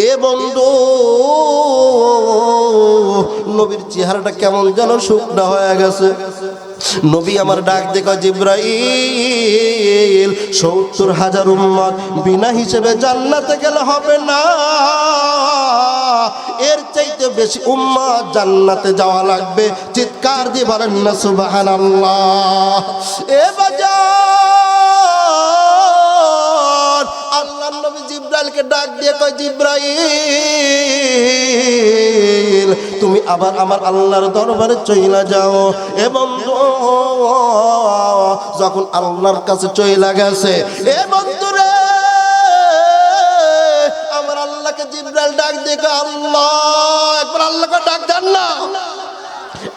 এ বন্ধু, নবীর চেহারাটা কেমন যেন শুকনা হয়ে গেছে। নবী আমার ডাক দেখো, জিব্রাইল ৭০,০০০ উম্মত বিনা হিসেবে জান্নাতে গেলে হবে না, এর চাইতে বেশি উম্মত জান্নাতে যাওয়া লাগবে। চিৎকার দিয়ে বলেন না সুবহানাল্লাহ। এ বাজার, আল্লাহর নবী জিব্রাইলকে ডাক দিয়ে কয়, জিব্রাইল তুমি আবার আমার আল্লাহর দরবারে চইলা যাও। এবং যখন আল্লাহর কাছে চইলা গেছে, এ বন্ধুরে আমার আল্লাহকে জিব্রাইল ডাক দিয়ে কয়, আল্লাহ, একবার আল্লাহকে ডাক দেন না,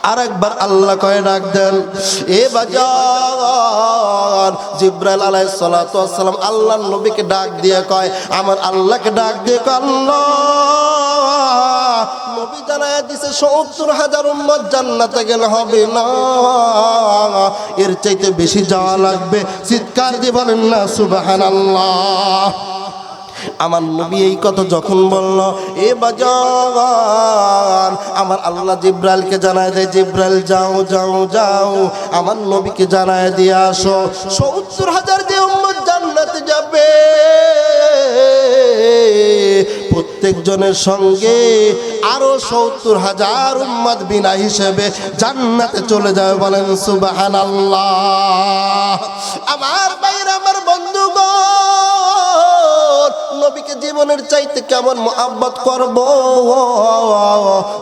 আর একবার আল্লাহ কয়ে ডাক দেন। এ বাজার, জিব্রাইল আলাইহিস সালাতু ওয়াস সালাম আল্লাহর নবীকে ডাক দিয়ে কয়, আমার আল্লাহকে ডাক দিয়ে কয়, আল্লাহ, নবী জানায়া দিছে ৭০,০০০ উম্মত জান্নাতে গেলে হবে না, এর চাইতে বেশি যাওয়া লাগবে। চিৎকার দিয়ে বলেন না সুবহানাল্লাহ। আমার নবী এই কথা যখন বলল, এ বাজার, আমার আল্লাহ জিব্রাইলকে জানায় দেয়, জিব্রাইল যাও যাও যাও, আমার নবীকে জানায় দিয়ে আসো ৭০,০০০ যে উম্মত জান্নাতে যাবে, প্রত্যেক জনের সঙ্গে আরো ৭০,০০০ উম্মত বিনা হিসেবে জান্নাতে চলে যাবে। বলেন সুবহানাল্লাহ। আমার ভাইরা, আমার বন্ধুগণ, নবীকে জীবনের চাইতে কেমন মহব্বত করব,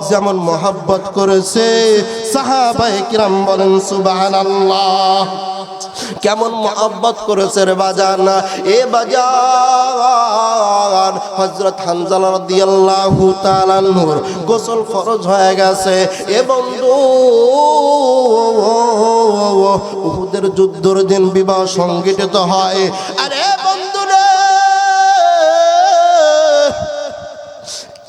যেমন মহব্বত করেছে সাহাবায়ে কিরাম। বলেন সুবহানাল্লাহ। কেমন মহব্বত করেছে রে বাজান। এ বাজান, হযরত হানজালা রাদিয়াল্লাহু তাআলা আনহুর গোসল ফরজ হয়ে গেছে। এ বন্ধু, উহুদের যুদ্ধের দিন বিবাহ সংগঠিত হয়। আরে বন্ধু রে,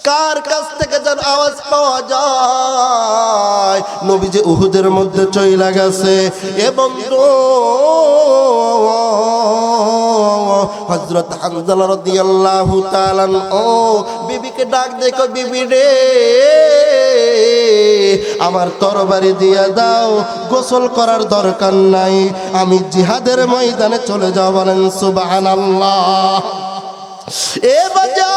কার কাছ থেকে যেন আওয়াজ পাওয়া যায় নবী যে উহুদের মধ্যে চইলা গেছে। এ বন্ধু, হযরত হানজালা রাদিয়াল্লাহু তাআলা ও বিবিকে ডাক দেখো, বিবি রে, আমার তরবারি দিয়া দাও, গোসল করার দরকার নাই, আমি জিহাদের ময়দানে চলে যাব। বলেন সুবহানাল্লাহ। এ বাজার,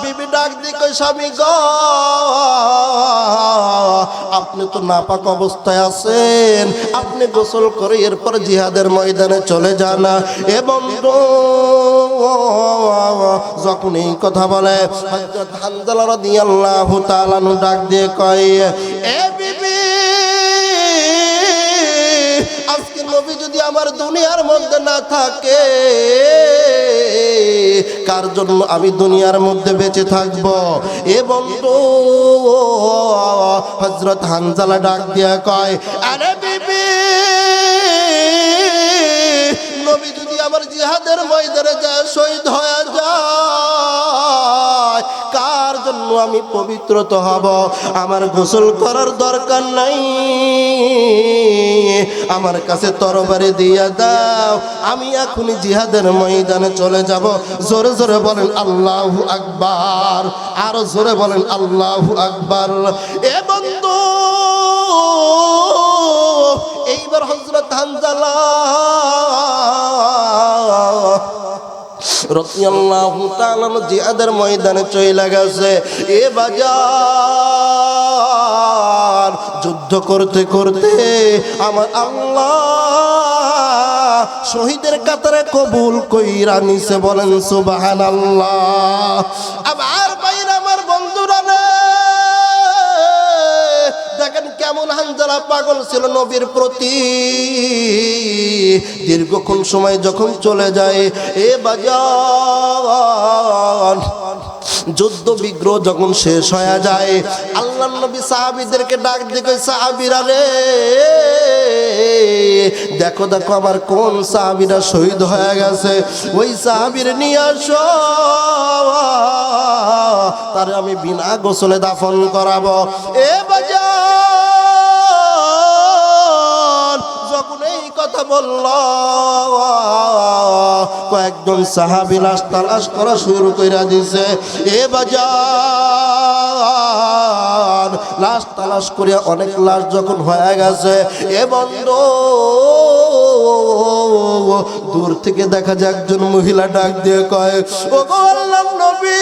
বিবি ডাক দিকে, স্বামী গো, আপনি তো নাপাক অবস্থায় আছেন, আপনি গোসল করে এরপর জিহাদের ময়দানে চলে যান। এবং যখন এই কথা বলে, হযরত হানজালা রাদিয়াল্লাহু তাআলা ডাক দিয়ে কয়, এ বিবি, আজকে নবী যদি আমার দুনিয়ার মধ্যে না থাকে, কার জন্য আমি দুনিয়ার মধ্যে বেঁচে থাকব? এবং হযরত হানজালা ডাক দিয়া কয়, আরে বিবি, নবী যদি আমার জিহাদের ময়দানে যায়, শহীদ হয়ে যায়, কার জন্য আমি পবিত্রত হব? আমার গোসল করার দরকার নাই, আমার কাছে তরবারি দিয়া দাও, আমি এখনই জিহাদের ময়দানে চলে যাব। জোরে জোরে বলেন আল্লাহু আকবার, আরো জোরে বলেন আল্লাহু আকবার। এ বন্ধু, এইবার হযরত হানজালা রাদিয়াল্লাহু তাআলা জিহাদের ময়দানে চইলা গেছে। এ বাজার, যুদ্ধ করতে করতে আমার আল্লাহ শহীদের কাতারে কবুল কইরা নিছে। বলেন সুবহানাল্লাহ। আমার ভাইরা, আমার বন্ধুরা রে, দেখেন কেমন হানজালা পাগল ছিল নবীর প্রতি। দীর্ঘক্ষণ সময় যখন চলে যায়, এ বাজার, যুদ্ধ বিগ্রহ যখন শেষ হয়ে যায়, আল্লাহর নবী সাহাবীদেরকে ডাক দিয়ে, সাহাবীরা রে, দেখো দেখো আমার কোন সাহাবীরা শহীদ হয়ে গেছে, ওই সাহাবীর নিয়ে আসো, তারে আমি বিনা গোসলে দাফন করাবো। এ বাজার, যখন এই কথা বলল, কয়েকজন সাহাবী লাশ তালাশ করা শুরু কইরা দিছে। এ বাজার লাশ তালাশ করিয়া অনেক লাশ যখন হয়ে গেছে, এ বন্ধু দূর থেকে দেখা যায় একজন মহিলা ডাক দিয়ে কয়, ও গো আল্লাহর নবী,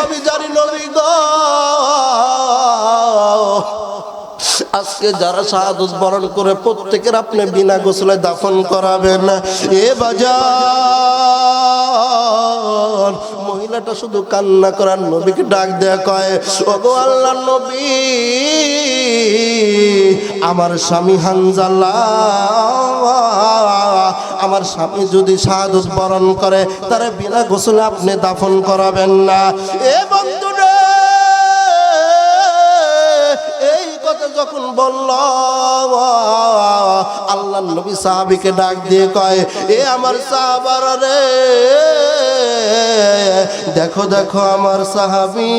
আমি জানি নবী গো, আজকে যারা শাহাদাত বরণ করে প্রত্যেকের আপনি বিনা গোসলে দাফন করাবেন। এ বাজার মহিলাটা শুধু কান্না করার নবীকে ডাক দেয়া কয়, ও গো আল্লাহর নবী, আমার স্বামী হানজালা, আমার স্বামী যদি শাহাদাত বরণ করে তারে বিনা গোসলে আপনি দাফন করাবেন না। এ বন্ধুরা, এই কথা যখন বলল, আল্লাহর নবী সাহাবীকে ডাক দিয়ে কয়, এ আমার সাহাবারা রে, দেখো দেখো আমার সাহাবী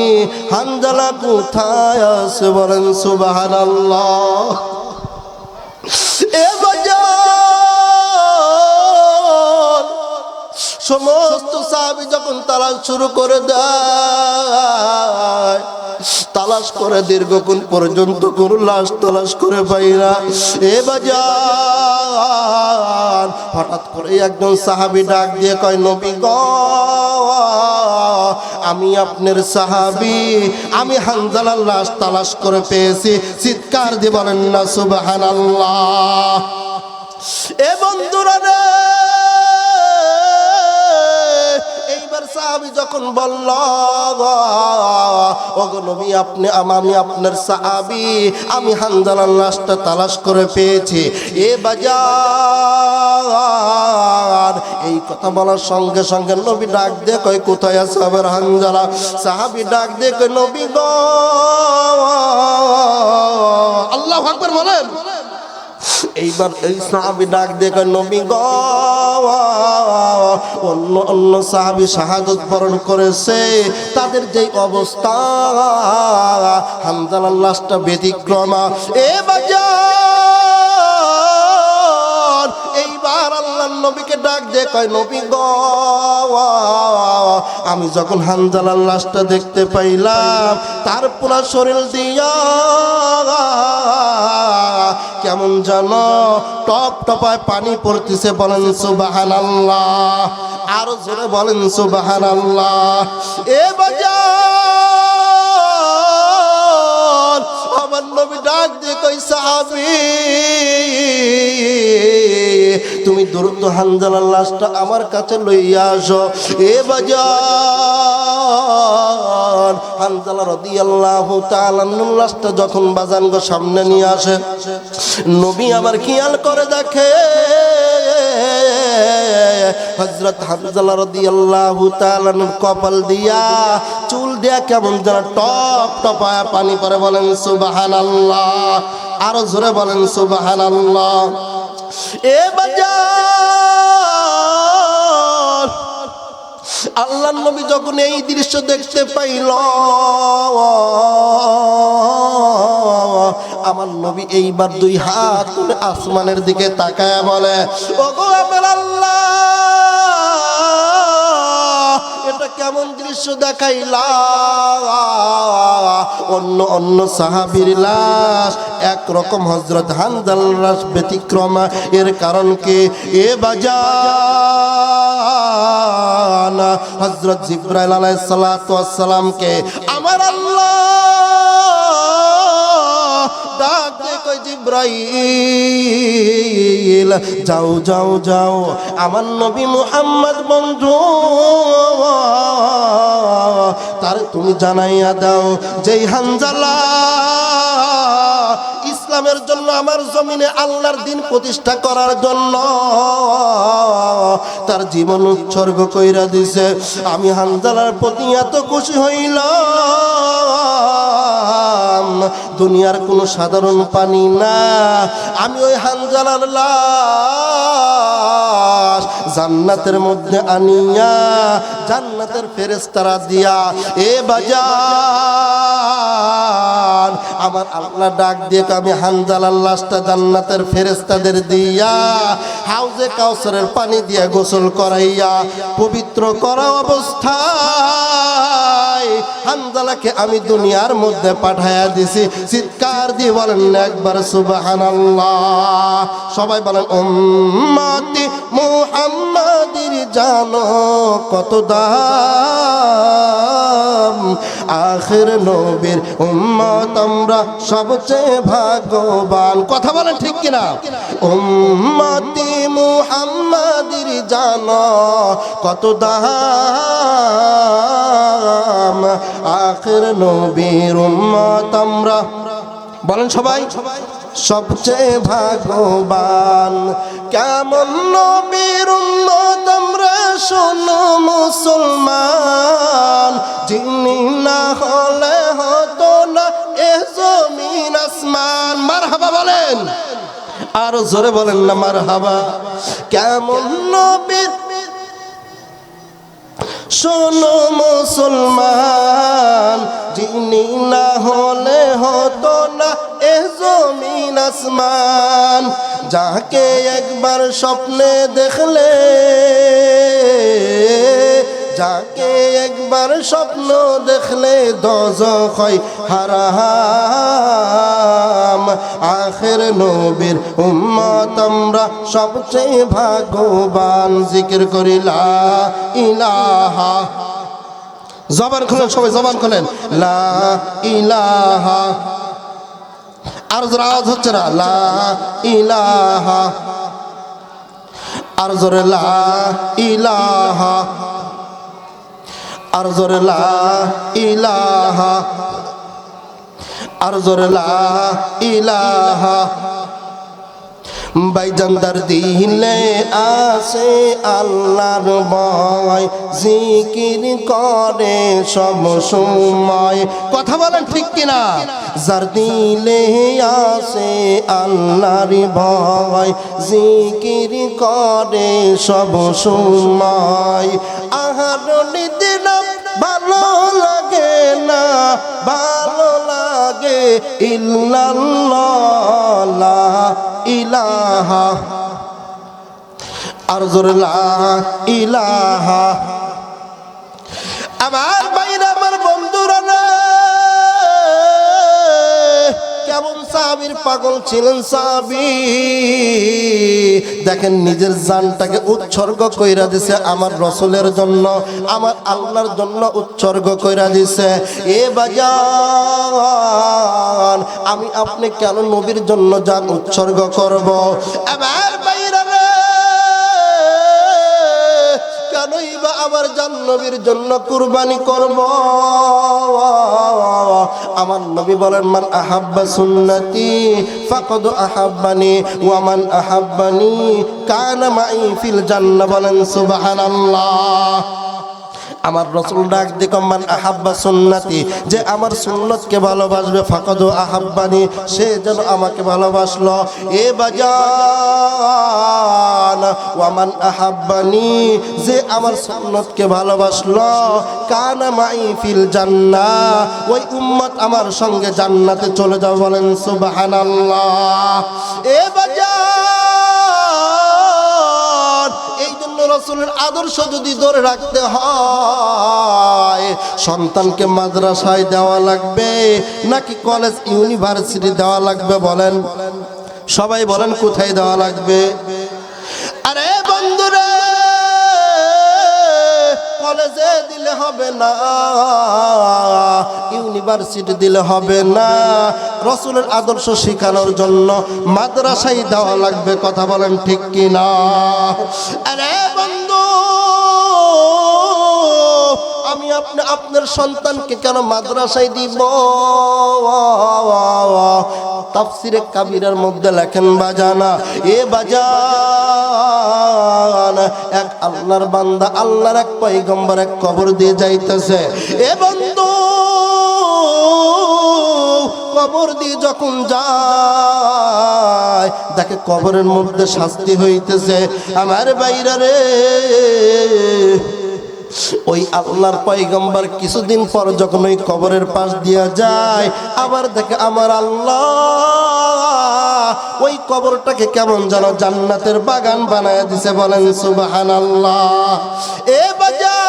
হানজালা কোথায় আছে, বলেন সুবহানাল্লাহ। এ বাজার সমস্ত সাহাবী যখন তালাশ শুরু করে দেয়, তালাশ করে দীর্ঘক্ষণ পর্যন্ত কোন লাশ তালাশ করে পাই না। এ বাজার হঠাৎ করে একজন সাহাবী ডাক দিয়ে কয়, নবী গো, আমি আপনার সাহাবী, আমি হানজালার লাশ তালাশ করে পেয়েছি। চিৎকার দিয়ে বলেন না সুবহানাল্লাহ। এ বন্ধুরা রে, এইবার সাহাবী যখন বলল, ওগো নবী, আপনি আমি আপনার সাহাবী, আমি হানজালার লাশটা তালাশ করে পেয়েছি। এ বাজার এই কথা বলার সঙ্গে সঙ্গে নবী ডাক দিয়ে কয়, কোথায় আছে আমার হানজালা? সাহাবী ডাক দিয়ে কয়, নবী গো, আল্লাহু আকবার বলেন। এইবার এই সাহাবী ডাক দিয়ে কয়, নবী গো, অন্য অন্য সাহাবী শাহাদাত বরণ করেছে, তাদের যেই অবস্থা, হানজালার লাশটা ব্যতিক্রম। এ বাজার এইবার আল্লাহর নবীকে ডাক দিয়ে কয়, নবী গো, আমি যখন হানজালার লাশটা দেখতে পাইলাম, তার পুরা শরীর দিয়া কেমন জানো টপ টপায় পানি পড়তেছে, বলেন সুবহানাল্লাহ। আরো জোরে বলেন সুবহানাল্লাহ। এ বাজার আমার নবী ডাক দিয়ে কই, সাহাবী, তুমি দ্রুত হানজালার লাশটা আমার কাছে লইয়া আসো। এ বাজার হানজালা রাদিয়াল্লাহু তাআলা লাশটা যখন বাজানগো সামনে নিয়ে আসে, নবী আবার খেয়াল করে দেখে হযরত হানজালা রাদিয়াল্লাহু তাআলা কপাল দিয়া, চুল দিয়া কেমন যেন টপ টপায়া পানি পড়ে, বলেন সুবহানাল্লাহ। আরো জোরে বলেন সুবহানাল্লাহ। এ বাজার আল্লাহর নবী যখন এই দৃশ্য দেখতে পাইল, আমার নবী এইবার দুই হাত তুলে আসমানের দিকে তাকায় বলে, ওগো আমার আল্লাহ, এটা কেমন দৃশ্য দেখাইলা? অন্য অন্য সাহাবীর লাশ একরকম, হযরত হানজালার লাশ ব্যতিক্রম। এর কারণ কি? এ বাজার হযরত জিবরাইল আলাইহিস সালাতু ওয়াস সালামকে আমার আল্লাহ ডাক দিয়ে কই, জিবরাইল যাও যাও যাও, আমার নবী মুহাম্মদ বন্ধু, তার তুমি জানাইয়া দাও, যেই হানজালা ইসলামের জন্য আমার জমিনে আল্লাহর দ্বীন প্রতিষ্ঠা করার জন্য তার জীবন উৎসর্গ কইরা দিছে, আমি হানজালার প্রতি এত খুশি হইলাম, দুনিয়ার কোনো সাধারণ পানি না, আমি ওই হানজালার লাশ লাশ জান্নাতের মধ্যে আনিয়া জান্নাতের ফেরেশতারা দিয়া এ বাজার আমার আল্লাহ ডাক দিয়ে আমি হানজালার লাশটা জান্নাতের ফেরেশতাদের দিয়া হাউজে কাউসারের পানি দিয়া গোসল করাইয়া পবিত্র করা অবস্থায় হানজালাকে আমি দুনিয়ার মধ্যে পাঠাইয়া দিছি। চিৎকার দিয়ে বলেন একবার সুবহানাল্লাহ। সবাই বলেন উম্মতি মুহাম্মাদির জানো কত দাম, আখির নবীর উম্মত আমরা সবচেয়ে ভাগ্যবান। কথা বলেন ঠিক কিনা? উম্মতি মুহাম্মাদির জানো কত দাম, আখির নবীর উম্মত আমরা বলেন সবাই সবচেয়ে ভাগ্যবান। কেমন নবীর উম্মত আমরা শোনো মুসলমান, যিনি না হলে হতো না এ জমিন আসমান। মারহাবা বলেন, আর জোরে বলেন না মারহাবা। কেমন নবীর শোনো মুসলমান, যিনি না হলে হতো না এ জমিন আসমান। যাকে একবার স্বপ্নে দেখলে, যাকে একবার স্বপ্ন দেখলে দোজখ হয় হারাম, আখির নবীর উম্মত আমরা সবচেয়ে ভাগ্যবান। জিকির করি লা ইলাহা, জবান খুলেন সবাই, জবান খুলেন লা ইলাহা। আর জোরে আওয়াজ হচ্ছে না লা ইলাহা, আর জোরে লা ইলাহা, আর জোরে লা ইলাহা, আর জোরে লা ইলাহা। বাইজানদার দিলে আসে আল্লাহর ভয়, জিকির করে সব সময়। কথা বলেন ঠিক কিনা? যার দিলে আসে আল্লাহর ভয়, জিকির করে সব সময়। আহার নিদিন ভালো লাগে না, ভালো লাগে ইল্লাল্লাহ লা ইলাহা, আর জোরে লা ইলাহা। আমার ভাইরা, আমার বন্ধুরা, কেমন সাহাবীর পাগল ছিলেন সাহাবী। দেখেন নিজের জানটাকে উৎসর্গ কইরা দিছে আমার রাসূলের জন্য, আমার আল্লাহর জন্য উৎসর্গ কইরা দিছে। এ বাজান, আমি আপনি কেন নবীর জন্য জান উৎসর্গ করব? আমার ভাইরা রে, কেনই বা আমার জান নবীর জন্য কুরবানি করব? আমার নবী বলেন মান আহাব্বা সুন্নতি ফাকাদ আহাব্বানি ওয়া মান আহাব্বানি কানা মাই ফিল জান্নাহ। বলেন সুবহানাল্লাহ। আমার রাসূল ডাক দিক মান আহাব্বা সুন্নতি, যে আমার সুন্নতকে ভালোবাসবে, ফাকাদ আহাব্বানি, সে যেন আমাকে ভালোবাসলো। এ বাজান ওয়া মান আহাব্বানি, যে আমার সুন্নতকে ভালোবাসলো, কানা মাই ফিল জান্নাহ, ওই উম্মত আমার সঙ্গে জান্নাতে চলে যাবে। বলেন সুবহানাল্লাহ। এ বাজান, এই জন্য রাসূলের আদর্শ যদি ধরে রাখতে হয়, সন্তানকে মাদ্রাসায় দেওয়া লাগবে নাকি কলেজ ইউনিভার্সিটি দেওয়া লাগবে? বলেন সবাই বলেন, কোথায় দেওয়া লাগবে? আরে বন্ধুরা, কলেজে দিলে হবে না, ইউনিভার্সিটি দিলে হবে না, রাসূলের আদর্শ শেখানোর জন্য মাদ্রাসায় দেওয়া লাগবে। কথা বলেন ঠিক কি না? আরে বন্ধু, আমি আপনার সন্তানকে কেন মাদ্রাসায় দিব? তাফসিরে কাবীরের মধ্যে লেখেন বাজানা, এ বাজান, এক আল্লাহর বান্দা আল্লাহর এক পয়গম্বর এক কবর দিয়ে যাইতেছে। এ বন্ধু, কবর দিয়ে যখন যায় দেখে কবরের মধ্যে শাস্তি হইতেছে। আমার বাইরা রে, ওই আল্লাহর পয়গম্বর কিছুদিন পর যখন ওই কবরের পাশ দিয়া যায়, আবার দেখে আমার আল্লাহ ওই কবরটাকে কেমন যেন জান্নাতের বাগান বানায় দিছে। বলেন সুবহানাল্লাহ। এ বাজার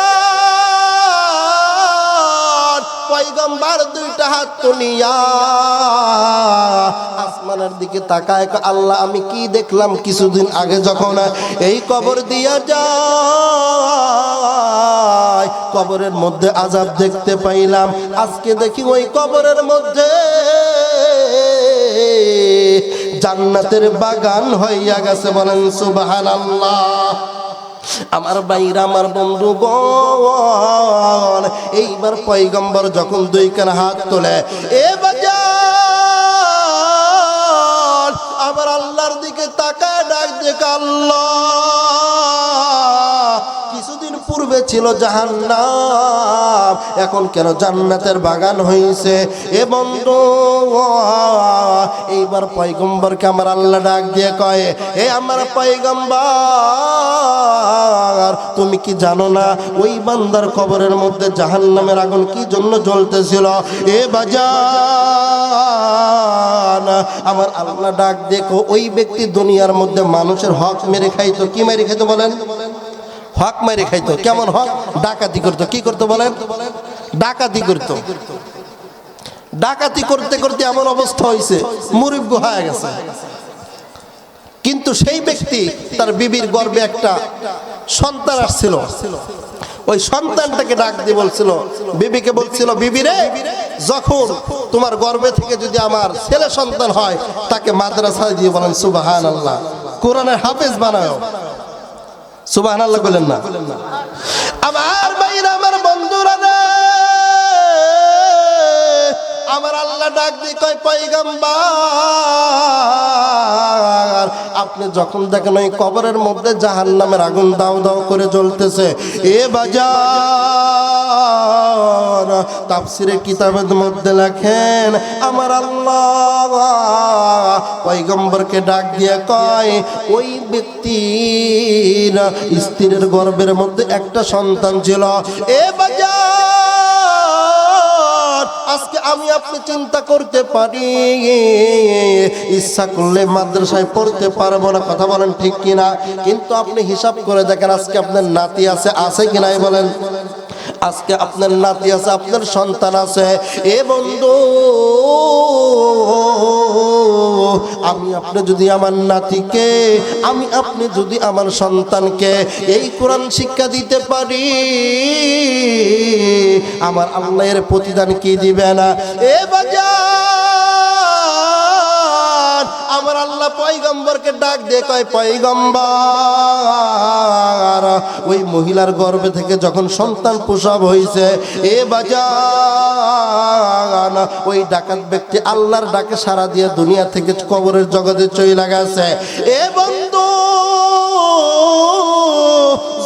পয়গম্বর দুইটা হাত তুলিয়া আসমানের দিকে তাকায়, আল্লাহ আমি কি দেখলাম কিছুদিন আগে যখন এই কবর দিয়া যায় কবরের মধ্যে আযাব দেখতে পাইলাম, আজকে দেখি ওই কবরের মধ্যে জান্নাতের বাগান হইয়া গেছে। বলেন সুবহানাল্লাহ। আমার ভাইরা, আমার বন্ধুগণ, এইবার পয়গম্বর যখন দুই কান হাত তোলে, এ বাজার আমার আল্লাহর দিকে তাকায় ডাক দেখে, আল্লাহ কিছুদিন পূর্বে ছিল জাহান্নাম, এখন কেন জান্নাতের বাগান হয়েছে? এ বন্ধু, এইবার পয়গম্বরকে আমার আল্লাহ ডাক দিয়ে কয়, এ আমার পয়গম্বর তুমি কি জানো না ওই বান্দার কবরের মধ্যে জাহান্নামের আগুন কি জন্য জ্বলতেছিল? এ বাজান আমার আল্লাহ ডাক দেখো, ওই ব্যক্তি দুনিয়ার মধ্যে মানুষের হক মেরে খাইতো। কি মেরে খাইতো বলেন? হক মেরে খাইতো। কেমন হক? ডাকাতি করতো। কি করতো বলেন? ডাকাতি করতো। ডাকাতি করতে করতে এমন অবস্থা হয়েছে মুরব্বি হয়ে গেছে। কিন্তু সেই ব্যক্তি তার বিবির গর্ভে একটা সন্তান আসছিল, ওই সন্তানটাকে ডাক দিয়ে বলছিল, বিবিকে বলছিল, বিবি রে, যখন তোমার গর্ভে থেকে যদি আমার ছেলে সন্তান হয় তাকে মাদ্রাসায় দিয়ে, বলেন সুবহানাল্লাহ, কোরআনের হাফেজ বানাও। সুবহানাল্লাহ বলেন না? আমার ভাইরা, আমার বন্ধুরা রে, আমার আল্লাহ ডাক দিয়ে কয়, পয়গম্বর আপনি যখন দেখেন ওই কবরের মধ্যে জাহান্নামের আগুন দাও দাও করে জ্বলতেছে, এ বাজার তাফসীরের কিতাবের মধ্যে লেখেন, আমার আল্লাহ পয়গম্বরকে ডাক দিয়ে কয়, ওই ব্যক্তির স্ত্রীর গর্ভের মধ্যে একটা সন্তান ছিল। এ বাজার আজকে আমি আপনি চিন্তা করতে পারি, ইচ্ছা করলে মাদ্রাসায় পড়তে পারবো না, কথা বলেন ঠিক কিনা? কিন্তু আপনি হিসাব করে দেখেন, আজকে আপনার নাতি আছে কিনা বলেন? আজকে আপনার নাতি আছে, আপনার সন্তান আছে। এ বন্ধু, আমি আপনি যদি আমার নাতিকে, আমি আপনি যদি আমার সন্তানকে এই কোরআন শিক্ষা দিতে পারি, আমার আল্লাহ এর প্রতিদান কি দিবে না? এ বাজার আমার আল্লাহ পয়গম্বরকে ডাক দিয়ে কয়, পয়গম্বর ওই মহিলার গর্ভে থেকে যখন সন্তান প্রসব হয়েছে, এ বাজার ওই ডাকাত ব্যক্তি আল্লাহর ডাকে সাড়া দিয়ে দুনিয়া থেকে কবরের জগতে চলে গেছে। এ বন্ধু,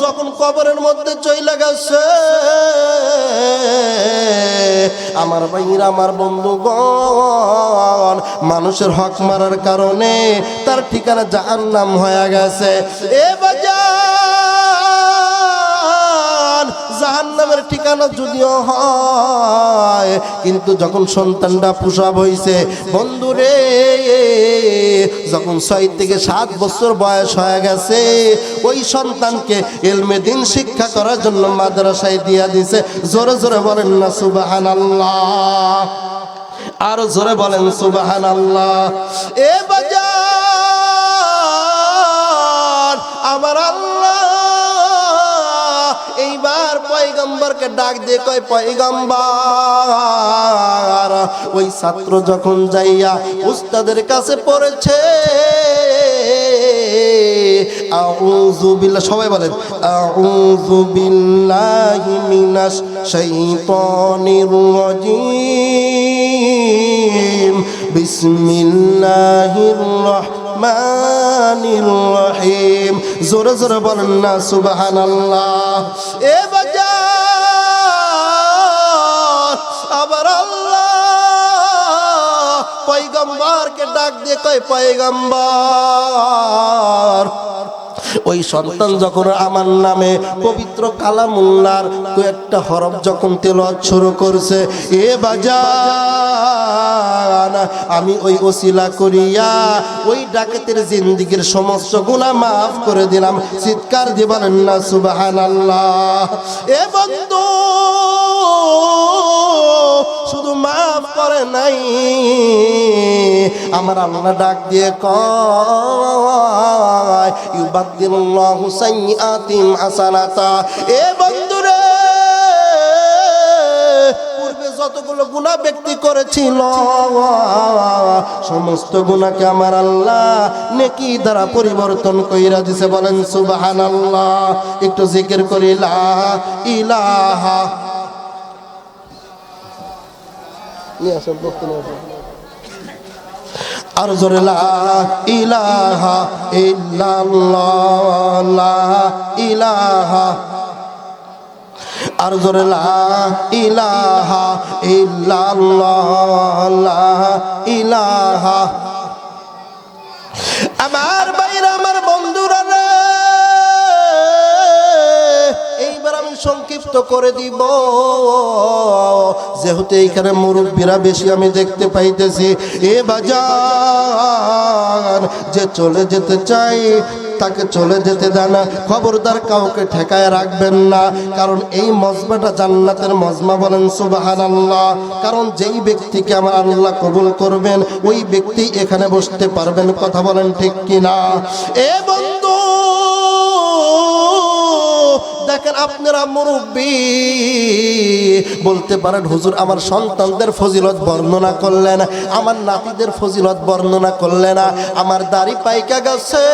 যখন কবরের মধ্যে চলে গেছে, আমার ভাইরা, আমার বন্ধুগণ, মানুষের হক মারার কারণে তার ঠিকানা জাহান্নাম হয়ে গেছে। এ বাজার জাহান্নামের ঠিকানা যদিও হয়, কিন্তু যখন সন্তানটা প্রসব হয়েছে, বন্ধুরে, যখন 6 থেকে 7 বছর বয়স হয়ে গেছে, ওই সন্তানকে ইলমে দ্বীন শিক্ষা করার জন্য মাদ্রাসায় দিয়া দিছে। জোরে জোরে বলেন না সুবহানাল্লাহ? আরো জোরে বলেন সুবহানাল্লাহ। এ বাজার আমার আল্লাহ এইবার পয়গম্বরকে ডাক দিয়ে কয়, পয়গম্বর ওই ছাত্র যখন যাইয়া উস্তাদের কাছে পড়েছে, আউযু বিল্লাহ, সবাই বলেন আউযু বিল্লাহি মিনাশ শাইতানির রাজীম, বিসমিল্লাহির রাহমানির রহিম। জোরে জোরে বলেন না সুবহানাল্লাহ? এ বাজার আবার আল্লাহ পয়গম্বরকে ডাক দিয়ে কয় পয়গম্বর ওই সন্তান যখন আমার নামে পবিত্র কালামুল্লাহর কয়েকটা হরফ যখন তেলাওয়াত শুরু করছে, এ বাজান আমি ওই ওসিলা করিয়া ওই ডাকাতের জিন্দেগীর সমস্ত গুনাহ মাফ করে দিলাম। চিৎকার দিয়ে বলেন না সুবহানাল্লাহ। এ বন্ধু শুধু মাফ করে নাই, আমার আল্লাহ ডাক দিয়ে কয় ইউবাদদিলুল্লাহু সাইয়্যাতিহিম হাসানাতা। এ বন্ধুরে পূর্বে যতগুলো গুনাহ ব্যক্তি করেছিল সমস্ত গুনাহকে আমার আল্লাহ নেকি দ্বারা পরিবর্তন কইরা দিয়েছে। বলেন সুবহানাল্লাহ। একটু জিকির করি লা ইলাহা আর জোরে লা ইলাহা ইল্লাল্লাহ, লা ইলাহা আর জোরে লা ইলাহা ইল্লাল্লাহ, লা ইলাহা। আমার ভাইরা আমার বন্ধুরা রে, এইবার আমি সংক্ষিপ্ত করে দিব, যেহেতু এইখানে মুরব্বীরা বেশি আমি দেখতে পাইতেছি। এ বাজার যে চলে যেতে চাই তাকে চলে যেতে দেন না, খবরদার কাউকে ঠেকায় রাখবেন না, কারণ এই মজমাটা জান্নাতের মজমা। বলেন সুবহানাল্লাহ। কারণ যেই ব্যক্তিকে আমার আল্লাহ কবুল করবেন ওই ব্যক্তি এখানে বসতে পারবেন। কথা বলেন ঠিক কিনা? এ বন্ধু দেখেন, আপনারা মুরব্বী বলতে পারেন হুজুর আমার সন্তানদের ফজিলত বর্ণনা করলেন, আমার নাতিদের ফজিলত বর্ণনা করলেন, আমার দাড়ি পাইকা গেছে,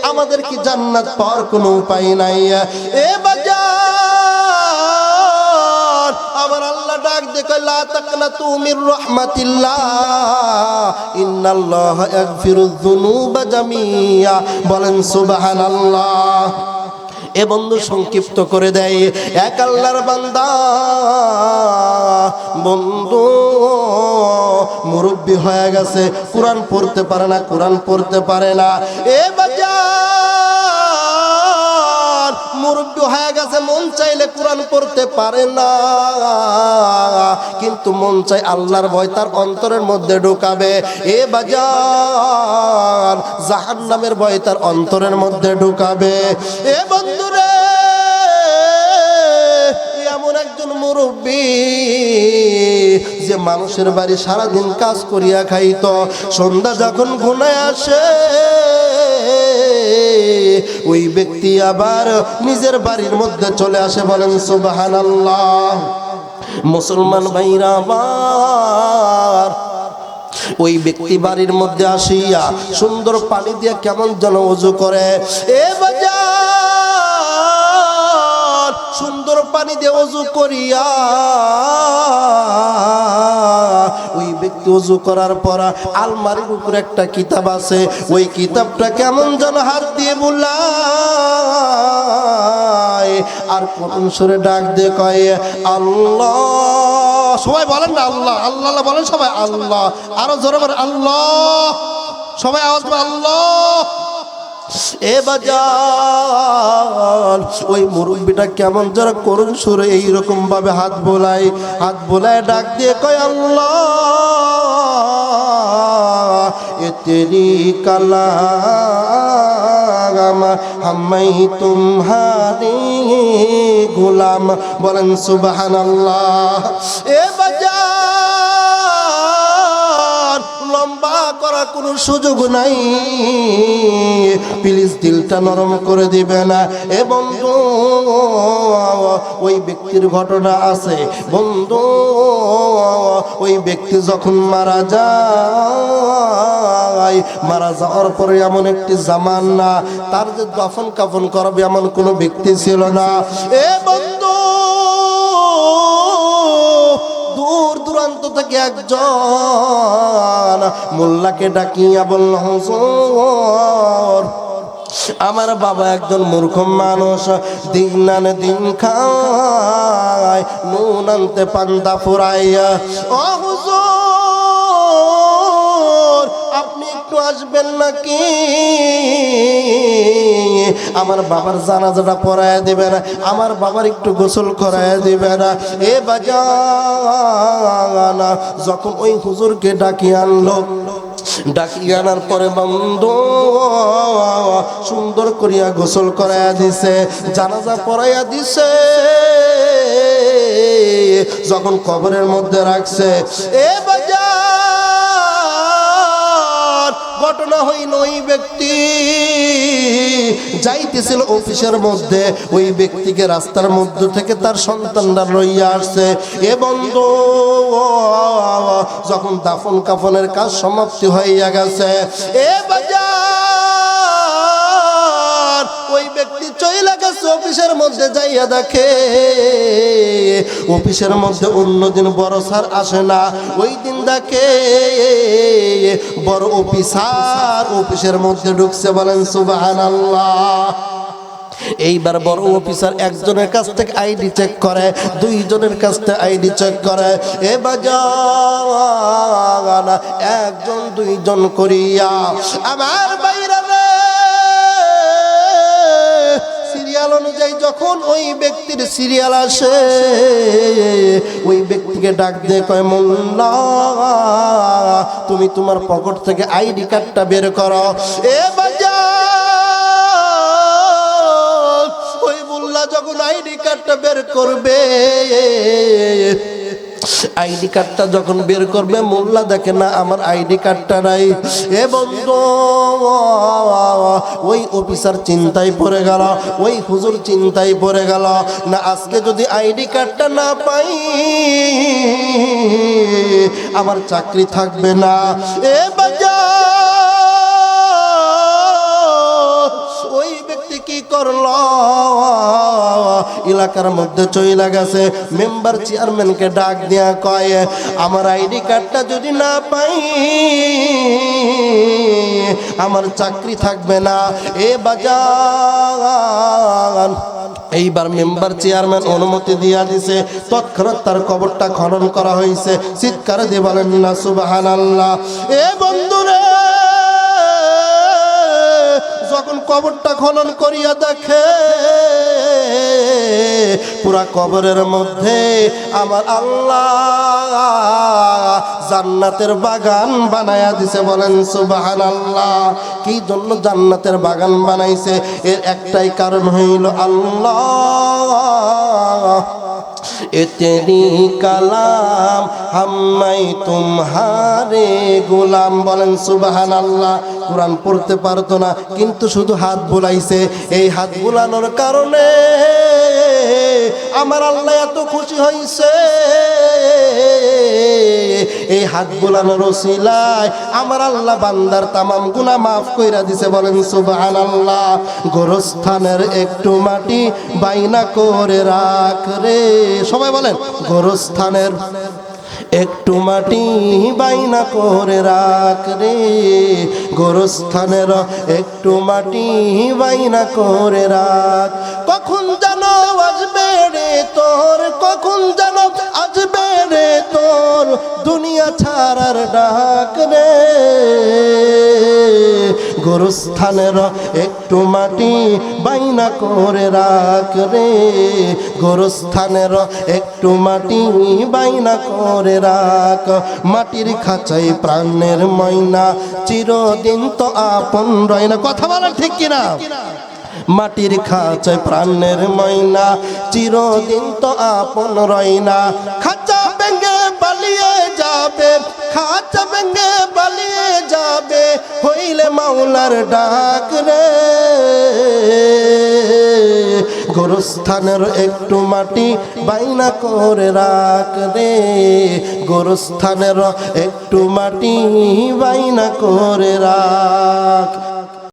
আমাদের কি জান্নাত পাওয়ার কোনো উপায় নাই? এ বাজার আমার আল্লাহ ডাক দেখে লা তাকনাতু মির রাহমাতিল্লাহ ইন্নাল্লাহা ইয়াগফিরুয যুনুবা জামিয়া। বলেন সুবহানাল্লাহ। এ বন্ধু সংক্ষিপ্ত করে দেয়, এক আল্লাহর বান্দা বন্ধু মুরব্বি হয়ে গেছে, কোরআন পড়তে পারে না, কোরআন পড়তে পারে না। এ বাজার মুরব্বি হয়ে গেছে, মন চাইলে কোরআন পড়তে পারে না, কিন্তু মন চাই আল্লাহর ভয় তার অন্তরের মধ্যে ঢুকাবে। এ বাজার জাহান্নামের ভয় তার অন্তরের মধ্যে ঢুকাবে। এ বন্ধুরে এমন একজন মুরব্বী যে মানুষের বাড়ি সারাদিন কাজ করিয়া খাইত, সন্ধ্যা যখন ঘুমায় আসে ওই ব্যক্তি আবার নিজের বাড়ির মধ্যে চলে আসে। বলেন সুবহানাল্লাহ। মুসলমান ভাইরা আমার, ওই ব্যক্তি বাড়ির মধ্যে আসিয়া সুন্দর পানি দিয়ে কেমন যেন ওযু করে। এ বাজার সুন্দর পানি দিয়ে ওযু করিয়া ওই ব্যক্তি ওযু করার পর আলমারির উপরে একটা কিতাব আছে, ওই কিতাবটা কেমন যেন হাত দিয়ে বুলায় আর কোন সুরে ডাক দিয়ে কয় আল্লাহ। সবাই বলেন না আল্লাহ আল্লাহ বলেন সবাই আল্লাহ, আরো জোরে বলেন আল্লাহ, সবাই আওয়াজ করে আল্লাহ। এ বাজার ওই মুরব্বিটা কেমন যারা করুণ সুরে এইরকম ভাবে হাত বোলায় ডাক দিয়ে কয় আল্লাহ এ তেরি কালাম হামাই তুমহারি গোলাম। বলেন সুবহানাল্লাহ। এ বাজার লম্বা করা কোনো সুযোগ নাই, প্লিজ দিলটা নরম করে দিবে না। এ বন্ধু ওই ব্যক্তির ঘটনা আছে বন্ধু, ওই ব্যক্তি যখন মারা যায়, মারা যাওয়ার পরে এমন একটি জামানা তার যে দফন কাফন করবে এমন কোনো ব্যক্তি ছিল না। এ বন্ধু দূর দূরান্ত থেকে একজন মোল্লাকে ডাকিয়া বলল হুজুর আমার বাবা একজন মূর্খ মানুষ, দিন আনে দিন খায়, নুন আনতে পান্তা ফুরাইয়া। ও হুজুর আসবেন নাকি? আমার বাবার জানাজাটা পড়ায় দিবেন, আমার বাবার একটু গোসল করায় দিবেন। এ বাজান, যখন ওই হুজুরকে ডাকিয়ে আনলো, ডাকিয়ে আনার পরে বন্ধু সুন্দর করিয়া গোসল করাইয়া দিছে, জানাজা পড়াইয়া দিছে। যখন কবরের মধ্যে রাখছে, এ বাজার, ঘটনা হইল ওই ব্যক্তি যাইতেছিল অফিসের মধ্যে, ওই ব্যক্তিকে রাস্তার মধ্যে থেকে তার সন্তানরা লইয়া আসছে। এ বন্ধু, যখন দাফন কাফনের কাজ সমাপ্তি হইয়া গেছে, এ বাজার, ওই ব্যক্তি চইলা গেছে অফিসের মধ্যে, যাইয়া দেখে অফিসের মধ্যে অন্যদিন বড় স্যার আসে না, ওই দিন দেখে বড় অফিসার অফিসের মধ্যে ঢুকছে। বলেন সুবহানাল্লাহ। এইবার বড় অফিসার একজনের কাছ থেকে আইডি চেক করে, দুইজনের কাছ থেকে আইডি চেক করে। এ বাজার, একজন দুইজন করিয়া আমার বাইরে সিরিয়াল অনুযায়ী যখন ওই ব্যক্তির সিরিয়াল আসে, ওই ব্যক্তিকে ডাক দিয়ে কয়, মোল্লা, তুমি তোমার পকেট থেকে আইডি কার্ডটা বের করো। এ বাজার, ওই মোল্লা যখন আইডি কার্ডটা বের করবে, আইডি কার্ডটা যখন বের করবে, মোল্লা দেখে না আমার আইডি কার্ডটা নাই। এ বন্ধু, ওই অফিসার চিন্তায় পড়ে গেল, ওই হুজুর চিন্তায় পড়ে গেল, না আজকে যদি আইডি কার্ডটা না পাই আমার চাকরি থাকবে না। এ বাজার, ওই ব্যক্তি কি করলো, এলাকার মধ্যে চইলা গেছে, মেম্বার চেয়ারম্যানকে ডাক দিয়া কয়, আমার আইডি কার্ডটা যদি না পাই আমার চাকরি থাকবে না। এ বাজার, এইবার মেম্বার চেয়ারম্যান অনুমতি দিয়া দিছে, তৎক্ষণাৎ তার কবরটা খনন করা হয়েছে। চিৎকার দিয়ে বলেন না সুবহানাল্লাহ। এ বন্ধুরে, যখন কবরটা খনন করিয়া দেখে পুরা কবরের মধ্যে আমার আল্লাহ জান্নাতের বাগান বানায়া দিছে। বলেন সুবহানাল্লাহ। কি জন্য জান্নাতের বাগান বানাইছে? এর একটাই কারণ হইল আল্লাহ এ তেরি কালাম হাম্মাই তুমহারে গোলাম। বলেন সুবহানাল্লাহ। কোরআন পড়তে পারতো না, কিন্তু শুধু হাত বুলাইছে। এই হাত বুলানোর কারণে আমার আল্লাহ এত খুশি হইছে। এই হাত বুলানোর ওসিলায় আমার আল্লাহ বান্দার তামাম গুনাহ মাফ কইরা দিছে। বলেন সুবহানাল্লাহ। গোরস্থানের একটু মাটি বাইনা করে রাখ রে। সবাই বলেন, গোরস্থানের একটু মাটি বাইনা করে রাখ রে, গোরস্থানের একটু মাটি বাইনা করে রাখ। কখন জানো আসবে রে তোর, কখন জানো আসবে রে তোর দুনিয়া ছাড়ার ডাক রে। গোরস্থানের একটু মাটি বাইনা করে রাখ রে, গোরস্থানের একটু মাটি বাইনা করে রাখ। মাটির খাঁচাই প্রাণের ময়না চিরদিন তো আপন রয় না। কথা বলা ঠিক কিনা? মাটির খাঁচায় প্রাণের ময়না চিরদিন তো আপন রয় না। খাঁচা ভেঙে পালিয়ে যাবে, খাঁচা ভেঙে পালিয়ে যাবে হইলে মাওলার ডাক রে। গোরস্থানের একটু মাটি বাইনা করে রাখ রে, গোরস্থানের একটু মাটি বাইনা করে রাখ।